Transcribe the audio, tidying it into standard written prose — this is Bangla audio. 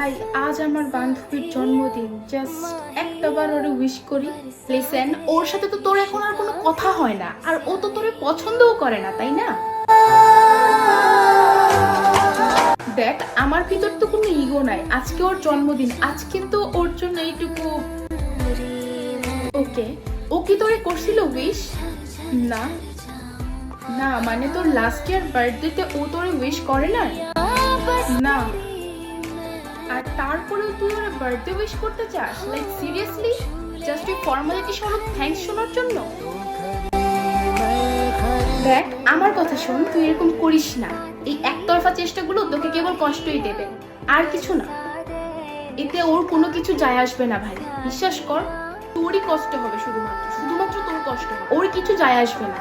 ভাই আজ আমার বান্ধবীর জন্মদিন, জাস্ট একটাবার ওরে উইশ করি। লিসেন, ওর সাথে তো তোর এখন আর কোনো কথা হয় না, আর ও তো তোরে পছন্দও করে না, তাই না? দেখ, আমার ভিতর তো কোনো ইগো নাই। আজকে ওর জন্মদিন, আজকে তো ওর জন্য এইটুকু। ওকে, ও কি তোরে করছিল উইশ? না না, মানে তোর লাস্ট ইয়ার বার্থডেতে ও তোরে উইশ করে না? না। আর তারপরেও তুই ওর বার্থডে উইশ করতে চাস? Like seriously? জাস্ট ওই ফর্মালিটি স্বরূপ থ্যাঙ্কস শোনার জন্য? দেখ, আমার কথা শোন, তুই এরকম করিস না। এই একতরফা চেষ্টাগুলো তোকে কেবল কষ্টই দেবে, আর কিছু না। এতে ওর কোনো কিছু যায় আসবে না ভাই, বিশ্বাস কর। তোরই কষ্ট হবে, শুধুমাত্র শুধুমাত্র তোর কষ্ট হবে, ওর কিছু যায় আসবে না।